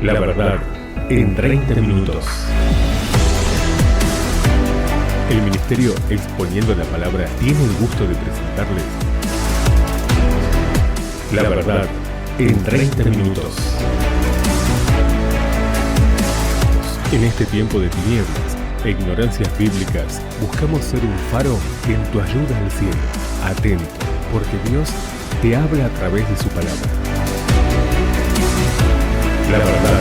La verdad en 30 minutos. El Ministerio Exponiendo la Palabra tiene el gusto de presentarles La verdad en 30 minutos. En este tiempo de tinieblas e ignorancias bíblicas, buscamos ser un faro en tu ayuda al cielo. Atento, porque Dios te habla a través de su palabra. La verdad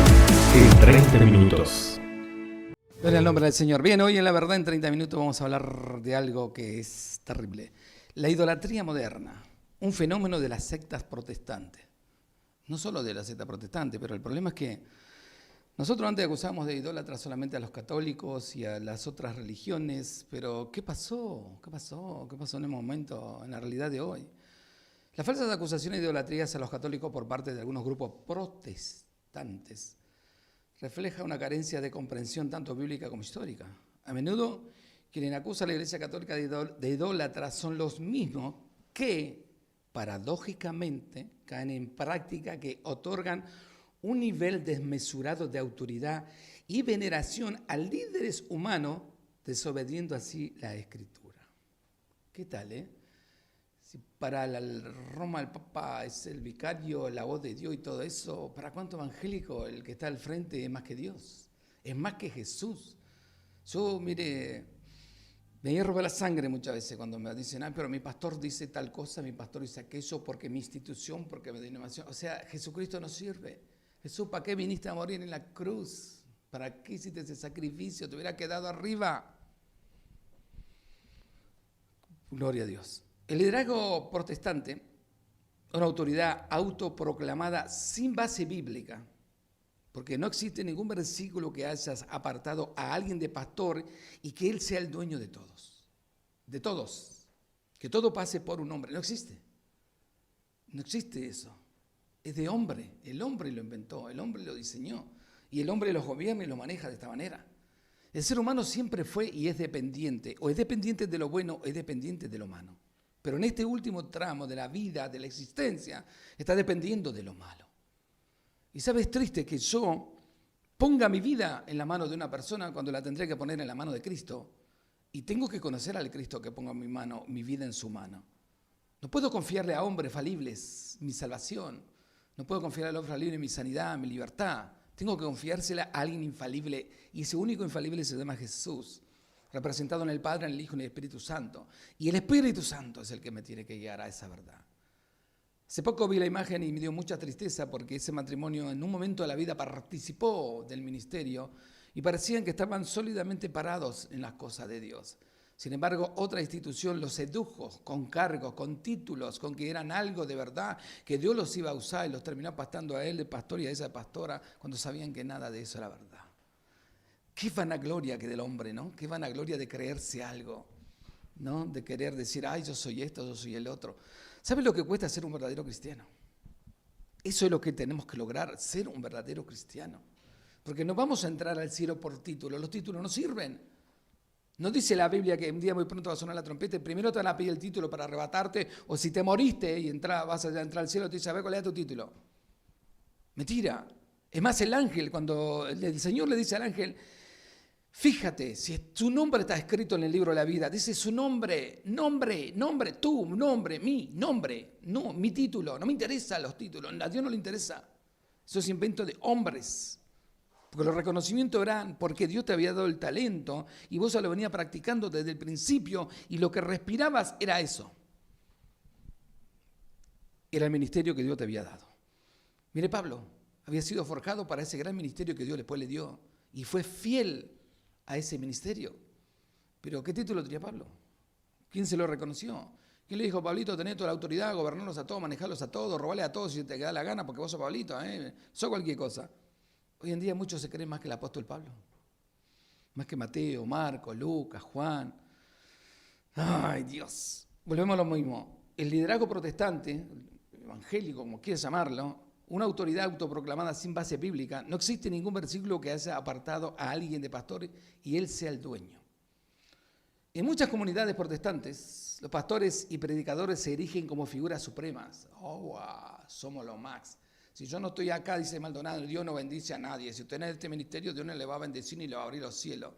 en 30 minutos. Gloria al nombre del Señor. Bien, hoy en La Verdad en 30 minutos vamos a hablar de algo que es terrible. La idolatría moderna, un fenómeno de las sectas protestantes. No solo de la secta protestante, pero el problema es que nosotros antes acusábamos de idólatras solamente a los católicos y a las otras religiones, pero ¿qué pasó? ¿Qué pasó en el momento, en la realidad de hoy? Las falsas acusaciones de idolatrías a los católicos por parte de algunos grupos protestantes refleja una carencia de comprensión tanto bíblica como histórica. A menudo, quienes acusan a la Iglesia Católica de idólatras son los mismos que, paradójicamente, caen en práctica que otorgan un nivel desmesurado de autoridad y veneración a líderes humanos, desobediendo así la Escritura. ¿Qué tal, Si para Roma el Papa es el vicario, la voz de Dios y todo eso, ¿para cuánto evangélico el que está al frente es más que Dios? Es más que Jesús. Yo, mire, me hierve la sangre muchas veces cuando me dicen, pero mi pastor dice tal cosa, mi pastor dice aquello, porque mi institución, porque mi denominación. O sea, Jesucristo no sirve. Jesús, ¿para qué viniste a morir en la cruz? ¿Para qué hiciste ese sacrificio? Te hubiera quedado arriba. Gloria a Dios. El liderazgo protestante, una autoridad autoproclamada sin base bíblica, porque no existe ningún versículo que hayas apartado a alguien de pastor y que él sea el dueño de todos, que todo pase por un hombre. No existe eso. Es de hombre, el hombre lo inventó, el hombre lo diseñó y el hombre los gobierna y los maneja de esta manera. El ser humano siempre fue y es dependiente, o es dependiente de lo bueno o es dependiente de lo malo. Pero en este último tramo de la vida, de la existencia, está dependiendo de lo malo. Y sabes, triste que yo ponga mi vida en la mano de una persona cuando la tendré que poner en la mano de Cristo. Y tengo que conocer al Cristo que ponga mi vida en su mano. No puedo confiarle a hombres falibles mi salvación. No puedo confiarle al hombre falible mi sanidad, mi libertad. Tengo que confiársela a alguien infalible. Y ese único infalible se llama Jesús, representado en el Padre, en el Hijo y en el Espíritu Santo. Y el Espíritu Santo es el que me tiene que guiar a esa verdad. Hace poco vi la imagen y me dio mucha tristeza porque ese matrimonio en un momento de la vida participó del ministerio y parecían que estaban sólidamente parados en las cosas de Dios. Sin embargo, otra institución los sedujo con cargos, con títulos, con que eran algo de verdad, que Dios los iba a usar y los terminó pastando a él de pastor y a esa pastora cuando sabían que nada de eso era verdad. Qué vanagloria que del hombre, ¿no? Qué vanagloria de creerse algo, ¿no? De querer decir, yo soy esto, yo soy el otro. ¿Sabes lo que cuesta ser un verdadero cristiano? Eso es lo que tenemos que lograr, ser un verdadero cristiano. Porque no vamos a entrar al cielo por títulos, los títulos no sirven. No dice la Biblia que un día muy pronto va a sonar la trompeta y primero te van a pedir el título para arrebatarte, o si te moriste y vas a entrar al cielo, te dice, a ver, ¿cuál es tu título? Mentira. Es más, el ángel, cuando el Señor le dice al ángel, fíjate, si su nombre está escrito en el libro de la vida, dice su nombre, tu nombre, mi nombre, no, mi título, no me interesan los títulos, a Dios no le interesa. Eso es invento de hombres. Porque los reconocimientos eran porque Dios te había dado el talento y vos ya lo venías practicando desde el principio y lo que respirabas era eso. Era el ministerio que Dios te había dado. Mire, Pablo había sido forjado para ese gran ministerio que Dios después le dio y fue fiel a ese ministerio. Pero ¿qué título tenía Pablo? ¿Quién se lo reconoció? ¿Quién le dijo, Pablito, tenés toda la autoridad, gobernarlos a todos, manejarlos a todos, robarle a todos si te da la gana porque vos sos Pablito, sos cualquier cosa? Hoy en día muchos se creen más que el apóstol Pablo, más que Mateo, Marco, Lucas, Juan. ¡Ay, Dios! Volvemos a lo mismo. El liderazgo protestante, evangélico, como quieras llamarlo, una autoridad autoproclamada sin base bíblica, no existe ningún versículo que haya apartado a alguien de pastor y él sea el dueño. En muchas comunidades protestantes, los pastores y predicadores se erigen como figuras supremas. Somos los más. Si yo no estoy acá, dice Maldonado, Dios no bendice a nadie. Si usted en este ministerio, Dios no le va a bendecir ni le va a abrir los cielos.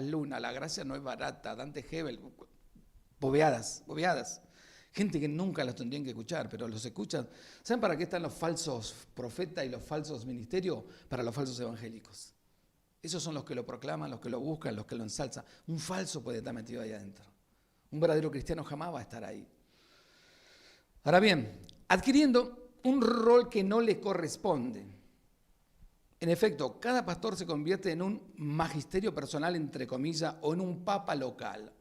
Luna, la gracia no es barata. Dante Hebel, bobeadas. Gente que nunca los tendrían que escuchar, pero los escuchan. ¿Saben para qué están los falsos profetas y los falsos ministerios? Para los falsos evangélicos. Esos son los que lo proclaman, los que lo buscan, los que lo ensalzan. Un falso puede estar metido ahí adentro. Un verdadero cristiano jamás va a estar ahí. Ahora bien, adquiriendo un rol que no le corresponde. En efecto, cada pastor se convierte en un magisterio personal, entre comillas, o en un papa local,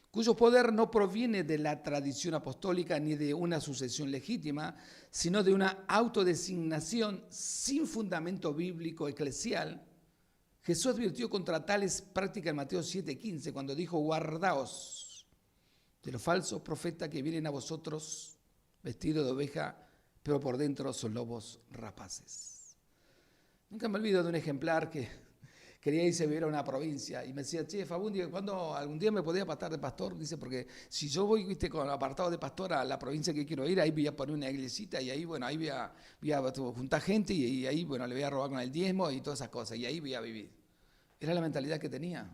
cuyo poder no proviene de la tradición apostólica ni de una sucesión legítima, sino de una autodesignación sin fundamento bíblico eclesial. Jesús advirtió contra tales prácticas en Mateo 7:15, cuando dijo: guardaos de los falsos profetas que vienen a vosotros vestidos de oveja, pero por dentro son lobos rapaces. Nunca me olvido de un ejemplar que quería irse a vivir a una provincia y me decía: che, Fabundi, ¿cuándo algún día me podía apartar de pastor? Dice, porque si yo voy, viste, con apartado de pastor a la provincia que quiero ir, ahí voy a poner una iglesita y ahí, bueno, ahí voy a juntar gente y ahí, bueno, le voy a robar con el diezmo y todas esas cosas y ahí voy a vivir. Era la mentalidad que tenía.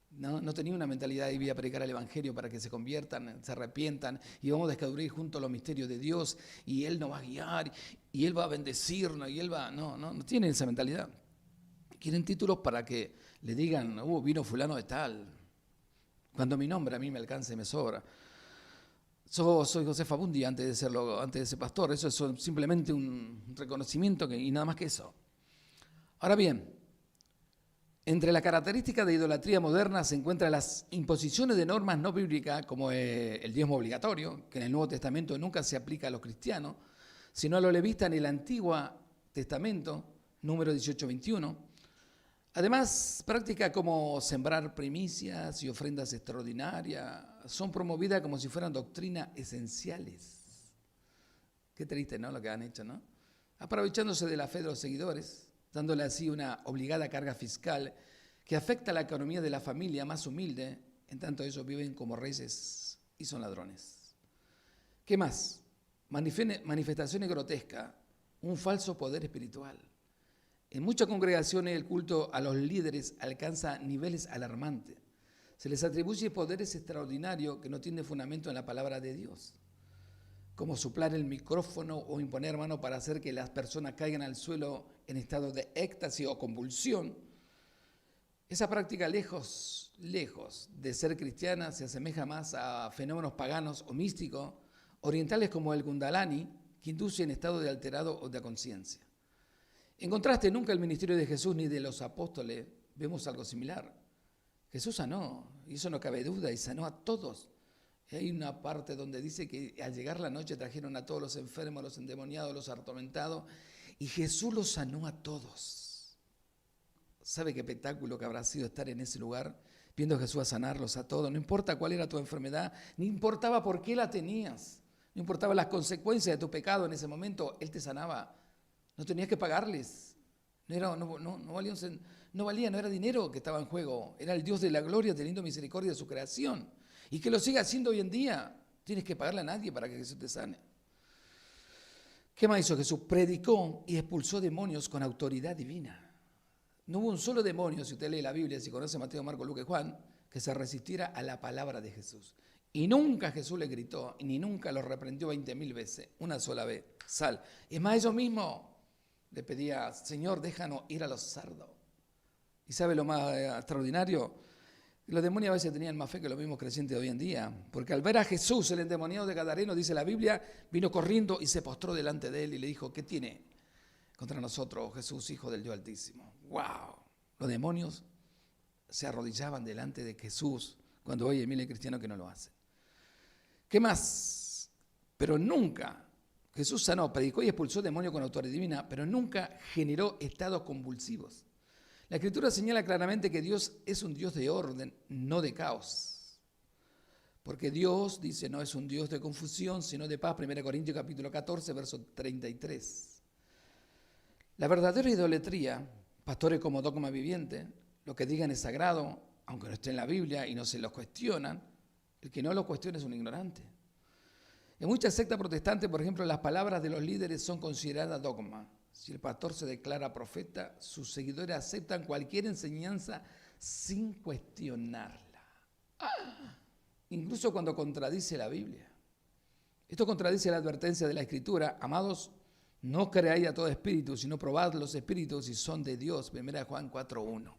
No tenía una mentalidad de voy a predicar el evangelio para que se conviertan, se arrepientan y vamos a descubrir juntos los misterios de Dios y Él nos va a guiar y Él va a bendecirnos y Él va... No tienen esa mentalidad. Quieren títulos para que le digan: vino fulano de tal. Cuando mi nombre a mí me alcanza y me sobra. Yo soy José Fabundi antes de ser pastor. Eso es simplemente un reconocimiento y nada más que eso. Ahora bien, entre las características de idolatría moderna se encuentran las imposiciones de normas no bíblicas, como el diezmo obligatorio, que en el Nuevo Testamento nunca se aplica a los cristianos, sino a los levitas en el Antiguo Testamento, número 18:21. Además, prácticas como sembrar primicias y ofrendas extraordinarias son promovidas como si fueran doctrinas esenciales. Qué triste, ¿no?, lo que han hecho, ¿no? Aprovechándose de la fe de los seguidores, dándole así una obligada carga fiscal que afecta a la economía de la familia más humilde, en tanto ellos viven como reyes y son ladrones. ¿Qué más? Manifestaciones grotescas, un falso poder espiritual. En muchas congregaciones el culto a los líderes alcanza niveles alarmantes. Se les atribuye poderes extraordinarios que no tienen fundamento en la palabra de Dios, como soplar el micrófono o imponer mano para hacer que las personas caigan al suelo en estado de éxtasis o convulsión. Esa práctica, lejos de ser cristiana, se asemeja más a fenómenos paganos o místicos, orientales como el Kundalani, que inducen estado de alterado o de conciencia. En contraste, nunca el ministerio de Jesús ni de los apóstoles vemos algo similar. Jesús sanó, y eso no cabe duda, y sanó a todos. Y hay una parte donde dice que al llegar la noche trajeron a todos los enfermos, los endemoniados, los atormentados, y Jesús los sanó a todos. ¿Sabe qué espectáculo que habrá sido estar en ese lugar, viendo a Jesús a sanarlos a todos? No importa cuál era tu enfermedad, ni importaba por qué la tenías, no importaba las consecuencias de tu pecado en ese momento, Él te sanaba. No tenías que pagarles, no valía, no era dinero que estaba en juego, era el Dios de la gloria teniendo misericordia de su creación. Y que lo siga haciendo hoy en día. Tienes que pagarle a nadie para que Jesús te sane. ¿Qué más hizo Jesús? Predicó y expulsó demonios con autoridad divina. No hubo un solo demonio, si usted lee la Biblia, si conoce Mateo, Marcos, Lucas y Juan, que se resistiera a la palabra de Jesús. Y nunca Jesús le gritó, ni nunca lo reprendió 20.000 veces, una sola vez. Sal. Es más, ellos mismos le pedía: Señor, déjanos ir a los sardos. ¿Y sabe lo más extraordinario? Los demonios a veces tenían más fe que los mismos creyentes de hoy en día, porque al ver a Jesús, el endemoniado de Gadareno, dice la Biblia, vino corriendo y se postró delante de él y le dijo: ¿qué tiene contra nosotros, Jesús, Hijo del Dios Altísimo? ¡Wow! Los demonios se arrodillaban delante de Jesús, cuando hoy hay miles de cristianos que no lo hacen. ¿Qué más? Pero nunca Jesús sanó, predicó y expulsó demonios con autoridad divina, pero nunca generó estados convulsivos. La Escritura señala claramente que Dios es un Dios de orden, no de caos. Porque Dios, dice, no es un Dios de confusión, sino de paz. 1 Corintios capítulo 14, verso 33. La verdadera idolatría, pastores como dogma viviente, lo que digan es sagrado, aunque no esté en la Biblia y no se los cuestionan. El que no lo cuestiona es un ignorante. En muchas sectas protestantes, por ejemplo, las palabras de los líderes son consideradas dogma. Si el pastor se declara profeta, sus seguidores aceptan cualquier enseñanza sin cuestionarla. Incluso cuando contradice la Biblia. Esto contradice la advertencia de la Escritura. Amados, no creáis a todo espíritu, sino probad los espíritus si son de Dios. 1 Juan 4:1.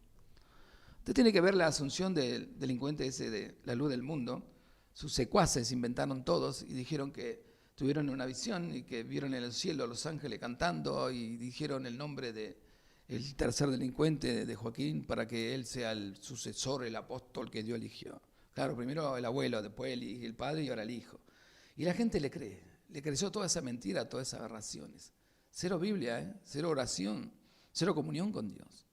Usted tiene que ver la asunción del delincuente ese de la luz del mundo. Sus secuaces inventaron todos y dijeron que tuvieron una visión y que vieron en el cielo a los ángeles cantando y dijeron el nombre del tercer delincuente de Joaquín para que él sea el sucesor, el apóstol que Dios eligió. Claro, primero el abuelo, después el padre y ahora el hijo. Y la gente le cree, le creció toda esa mentira, todas esas aberraciones. Cero Biblia, cero oración, cero comunión con Dios.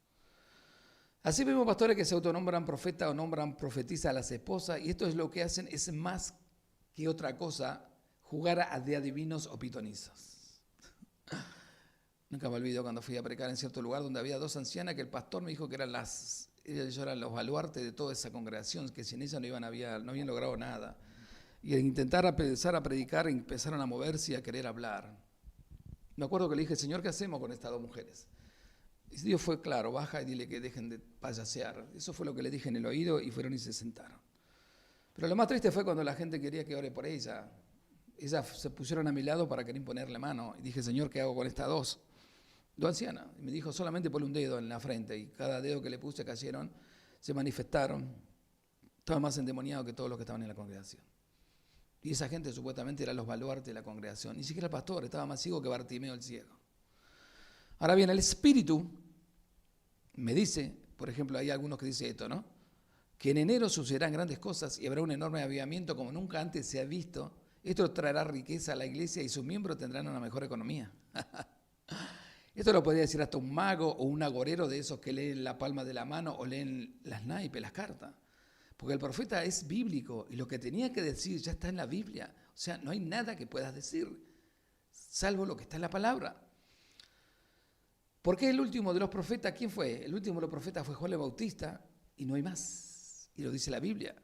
Así vemos pastores que se autonombran profeta o nombran profetisa a las esposas, y esto es lo que hacen, es más que otra cosa, jugar de adivinos o pitonizos. Nunca me olvido cuando fui a predicar en cierto lugar donde había dos ancianas que el pastor me dijo que ellas eran los baluartes de toda esa congregación, que sin ellas no habían logrado nada. Y al intentar empezar a predicar empezaron a moverse y a querer hablar. Me acuerdo que le dije, Señor, ¿qué hacemos con estas dos mujeres? Y Dios fue claro, baja y dile que dejen de payasear. Eso fue lo que le dije en el oído y fueron y se sentaron. Pero lo más triste fue cuando la gente quería que ore por ella. Ellas se pusieron a mi lado para querer ponerle mano. Y dije, Señor, ¿qué hago con estas dos ancianas? Y me dijo, solamente ponle un dedo en la frente. Y cada dedo que le puse cayeron, se manifestaron. Estaban más endemoniados que todos los que estaban en la congregación. Y esa gente supuestamente eran los baluartes de la congregación. Ni siquiera el pastor, estaba más ciego que Bartimeo el ciego. Ahora bien, el Espíritu me dice, por ejemplo, hay algunos que dicen esto, ¿no? Que en enero sucederán grandes cosas y habrá un enorme avivamiento como nunca antes se ha visto. Esto traerá riqueza a la iglesia y sus miembros tendrán una mejor economía. Esto lo podría decir hasta un mago o un agorero de esos que leen la palma de la mano o leen las naipes, las cartas. Porque el profeta es bíblico y lo que tenía que decir ya está en la Biblia. O sea, no hay nada que puedas decir, salvo lo que está en la palabra. ¿Por qué el último de los profetas? ¿Quién fue? El último de los profetas fue Juan el Bautista y no hay más. Y lo dice la Biblia.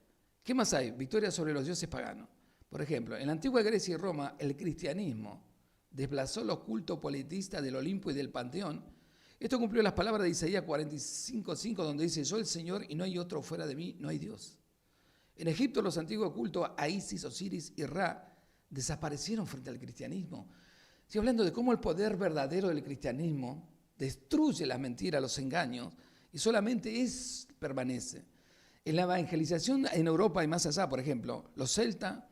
¿Qué más hay? Victoria sobre los dioses paganos. Por ejemplo, en la antigua Grecia y Roma, el cristianismo desplazó los cultos politistas del Olimpo y del Panteón. Esto cumplió las palabras de Isaías 45:5, donde dice, yo el Señor y no hay otro fuera de mí, no hay Dios. En Egipto los antiguos cultos a Isis, Osiris y Ra desaparecieron frente al cristianismo. Estoy hablando de cómo el poder verdadero del cristianismo destruye las mentiras, los engaños, y solamente permanece. En la evangelización en Europa y más allá, por ejemplo, los celtas,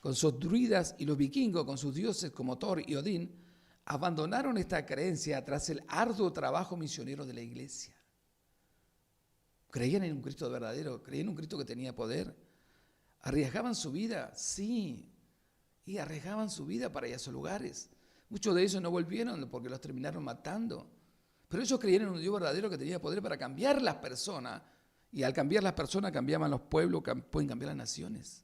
con sus druidas, y los vikingos, con sus dioses como Thor y Odín, abandonaron esta creencia tras el arduo trabajo misionero de la iglesia. ¿Creían en un Cristo verdadero? ¿Creían en un Cristo que tenía poder? ¿Arriesgaban su vida? Sí, y arriesgaban su vida para ir a esos lugares. Muchos de ellos no volvieron porque los terminaron matando. Pero ellos creían en un Dios verdadero que tenía poder para cambiar las personas. Y al cambiar las personas cambiaban los pueblos, pueden cambiar las naciones.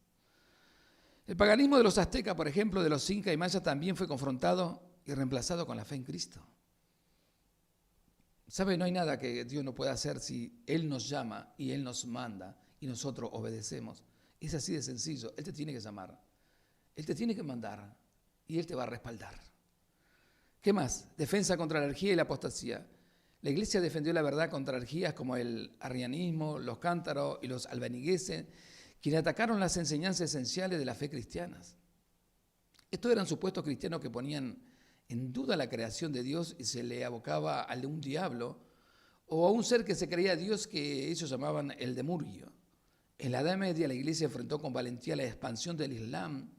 El paganismo de los aztecas, por ejemplo, de los incas y mayas también fue confrontado y reemplazado con la fe en Cristo. ¿Sabe? No hay nada que Dios no pueda hacer si Él nos llama y Él nos manda y nosotros obedecemos. Es así de sencillo. Él te tiene que llamar, Él te tiene que mandar y Él te va a respaldar. ¿Qué más? Defensa contra la herejía y la apostasía. La iglesia defendió la verdad contra herejías como el arrianismo, los cántaros y los albigenses, quienes atacaron las enseñanzas esenciales de la fe cristianas. Estos eran supuestos cristianos que ponían en duda la creación de Dios y se le abocaba al de un diablo o a un ser que se creía Dios que ellos llamaban el demurgio. En la Edad Media la iglesia enfrentó con valentía la expansión del Islam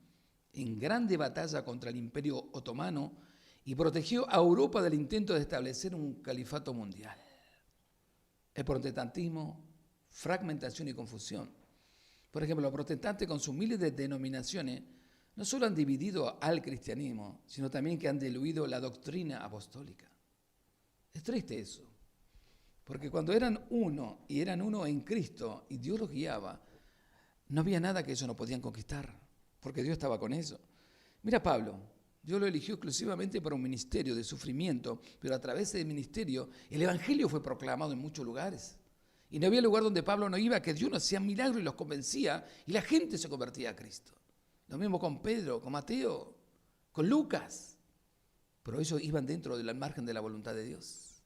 en grande batalla contra el Imperio Otomano y protegió a Europa del intento de establecer un califato mundial. El protestantismo, fragmentación y confusión. Por ejemplo, los protestantes con sus miles de denominaciones no solo han dividido al cristianismo, sino también que han diluido la doctrina apostólica. Es triste eso, porque cuando eran uno y eran uno en Cristo y Dios los guiaba, no había nada que ellos no podían conquistar, porque Dios estaba con ellos. Mira Pablo, Dios lo eligió exclusivamente para un ministerio de sufrimiento, pero a través del ministerio el evangelio fue proclamado en muchos lugares. Y no había lugar donde Pablo no iba, que Dios no hacía milagros y los convencía, y la gente se convertía a Cristo. Lo mismo con Pedro, con Mateo, con Lucas. Pero ellos iban dentro del margen de la voluntad de Dios.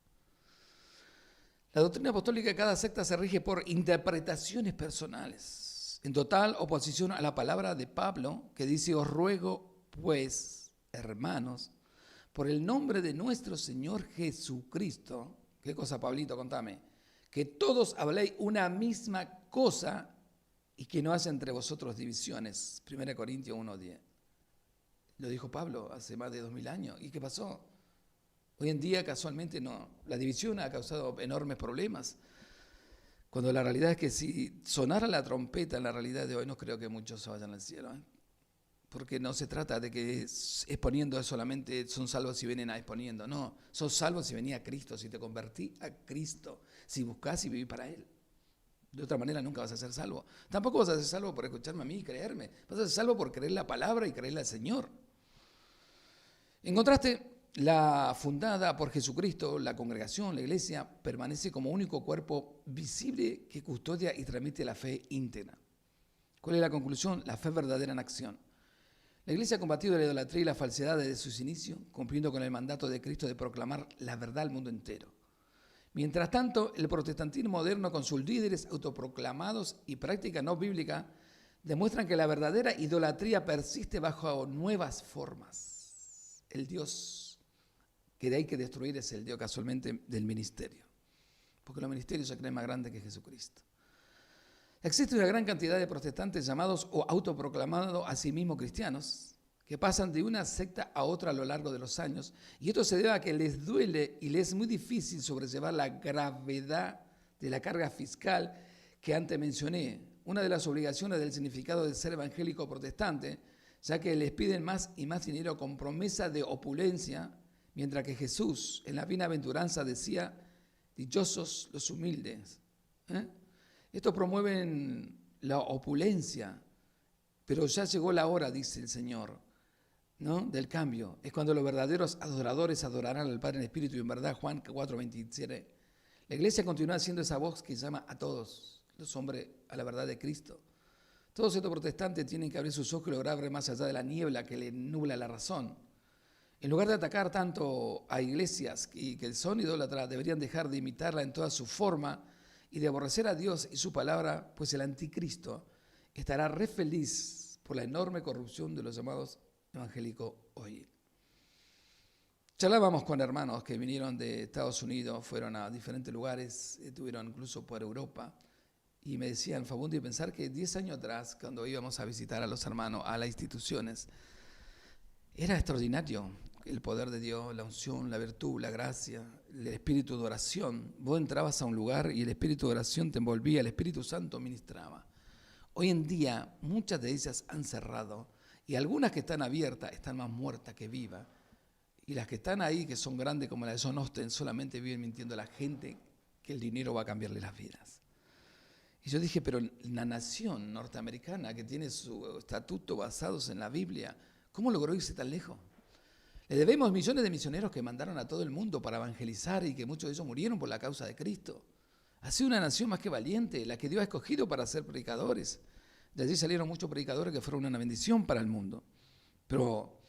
La doctrina apostólica de cada secta se rige por interpretaciones personales, en total oposición a la palabra de Pablo, que dice: os ruego, pues, hermanos, por el nombre de nuestro Señor Jesucristo. ¿Qué cosa, Pablito? Contame. Que todos habléis una misma cosa y que no haya entre vosotros divisiones. 1 Corintios 1:10. Lo dijo Pablo hace más de 2000 años. ¿Y qué pasó? Hoy en día, casualmente, no. La división ha causado enormes problemas. Cuando la realidad es que si sonara la trompeta en la realidad de hoy, no creo que muchos se vayan al cielo, ¿eh? Porque no se trata de que exponiendo solamente son salvos si vienen a exponiendo. No, sos salvos si venía a Cristo, si te convertí a Cristo, si buscás y vivís para Él. De otra manera nunca vas a ser salvo. Tampoco vas a ser salvo por escucharme a mí y creerme. Vas a ser salvo por creer la palabra y creerle al Señor. En contraste, la fundada por Jesucristo, la congregación, la iglesia, permanece como único cuerpo visible que custodia y transmite la fe íntegra. ¿Cuál es la conclusión? La fe verdadera en acción. La iglesia ha combatido la idolatría y la falsedad desde sus inicios, cumpliendo con el mandato de Cristo de proclamar la verdad al mundo entero. Mientras tanto, el protestantismo moderno, con sus líderes autoproclamados y práctica no bíblica, demuestran que la verdadera idolatría persiste bajo nuevas formas. El Dios que hay que destruir es el Dios casualmente del ministerio, porque los ministerios se creen más grandes que Jesucristo. Existe una gran cantidad de protestantes llamados o autoproclamados a sí mismos cristianos, que pasan de una secta a otra a lo largo de los años, y esto se debe a que les duele y les es muy difícil sobrellevar la gravedad de la carga fiscal que antes mencioné, una de las obligaciones del significado de ser evangélico protestante, ya que les piden más y más dinero con promesa de opulencia, mientras que Jesús en la bienaventuranza decía: dichosos los humildes. Estos promueven la opulencia, pero ya llegó la hora, dice el Señor, ¿no?, del cambio. Es cuando los verdaderos adoradores adorarán al Padre en espíritu y en verdad. Juan 4:27. La iglesia continúa siendo esa voz que llama a todos los hombres a la verdad de Cristo. Todos estos protestantes tienen que abrir sus ojos y lograr ver más allá de la niebla que le nubla la razón. En lugar de atacar tanto a iglesias que son idólatras, deberían dejar de imitarla en toda su forma y de aborrecer a Dios y su palabra, pues el anticristo estará re feliz por la enorme corrupción de los llamados evangélicos hoy. Charlábamos con hermanos que vinieron de Estados Unidos, fueron a diferentes lugares, estuvieron incluso por Europa, y me decían: Fabundo, y pensar que 10 años atrás, cuando íbamos a visitar a los hermanos, a las instituciones, era extraordinario el poder de Dios, la unción, la virtud, la gracia, el espíritu de oración. Vos entrabas a un lugar y el espíritu de oración te envolvía, el Espíritu Santo ministraba. Hoy en día muchas de ellas han cerrado y algunas que están abiertas están más muertas que vivas. Y las que están ahí, que son grandes como la de John Austin, solamente viven mintiendo a la gente que el dinero va a cambiarle las vidas. Y yo dije, pero la nación norteamericana que tiene su estatuto basados en la Biblia, ¿cómo logró irse tan lejos? Le debemos millones de misioneros que mandaron a todo el mundo para evangelizar y que muchos de ellos murieron por la causa de Cristo. Ha sido una nación más que valiente, la que Dios ha escogido para ser predicadores. De allí salieron muchos predicadores que fueron una bendición para el mundo. Pero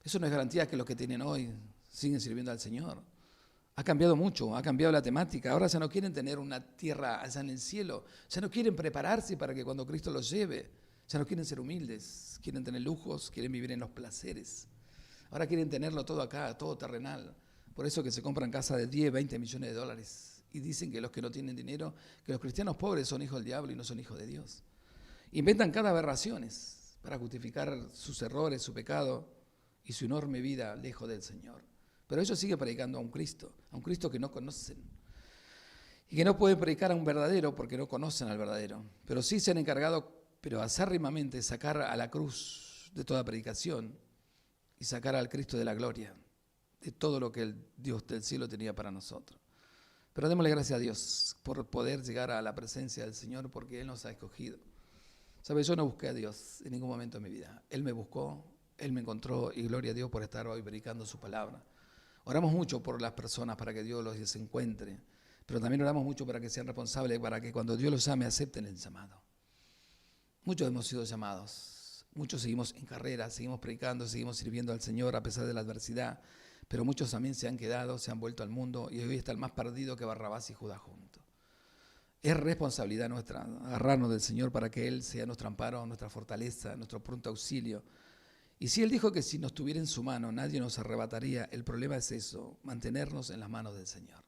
eso no es garantía que los que tienen hoy siguen sirviendo al Señor. Ha cambiado mucho, ha cambiado la temática. Ahora ya no quieren tener una tierra allá en el cielo. Ya no quieren prepararse para que cuando Cristo los lleve. Ya no quieren ser humildes, quieren tener lujos, quieren vivir en los placeres. Ahora quieren tenerlo todo acá, todo terrenal. Por eso que se compran casas de 10, 20 millones de dólares. Y dicen que los que no tienen dinero, que los cristianos pobres son hijos del diablo y no son hijos de Dios. Inventan cada aberraciones para justificar sus errores, su pecado y su enorme vida lejos del Señor. Pero ellos siguen predicando a un Cristo que no conocen. Y que no pueden predicar a un verdadero porque no conocen al verdadero. Pero sí se han encargado, pero acérrimamente, sacar a la cruz de toda predicación y sacar al Cristo de la gloria, de todo lo que el Dios del cielo tenía para nosotros. Pero démosle gracias a Dios por poder llegar a la presencia del Señor, porque Él nos ha escogido. ¿Sabes? Yo no busqué a Dios en ningún momento de mi vida. Él me buscó, Él me encontró, y gloria a Dios por estar hoy predicando su palabra. Oramos mucho por las personas para que Dios los encuentre, pero también oramos mucho para que sean responsables, para que cuando Dios los llame acepten el llamado. Muchos hemos sido llamados, Muchos seguimos en carrera, seguimos predicando, seguimos sirviendo al Señor a pesar de la adversidad, pero muchos también se han quedado, se han vuelto al mundo y hoy está el más perdido que Barrabás y Judas juntos. Es responsabilidad nuestra agarrarnos del Señor para que Él sea nuestro amparo, nuestra fortaleza, nuestro pronto auxilio. Y si Él dijo que si nos tuviera en su mano nadie nos arrebataría, el problema es eso, mantenernos en las manos del Señor.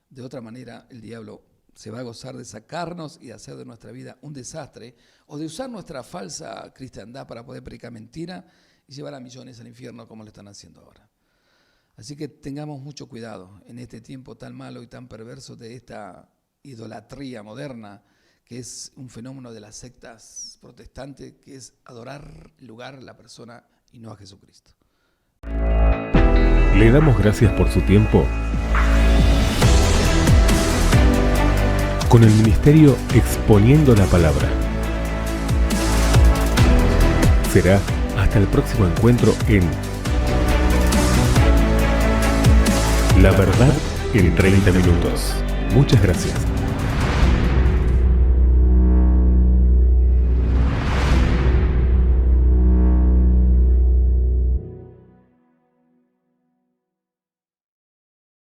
De otra manera el diablo se va a gozar de sacarnos y de hacer de nuestra vida un desastre, o de usar nuestra falsa cristiandad para poder predicar mentira y llevar a millones al infierno como lo están haciendo ahora. Así que tengamos mucho cuidado en este tiempo tan malo y tan perverso de esta idolatría moderna, que es un fenómeno de las sectas protestantes, que es adorar el lugar, la persona y no a Jesucristo. Le damos gracias por su tiempo con el ministerio Exponiendo la Palabra. Será hasta el próximo encuentro en La Verdad en 30 minutos. Muchas gracias.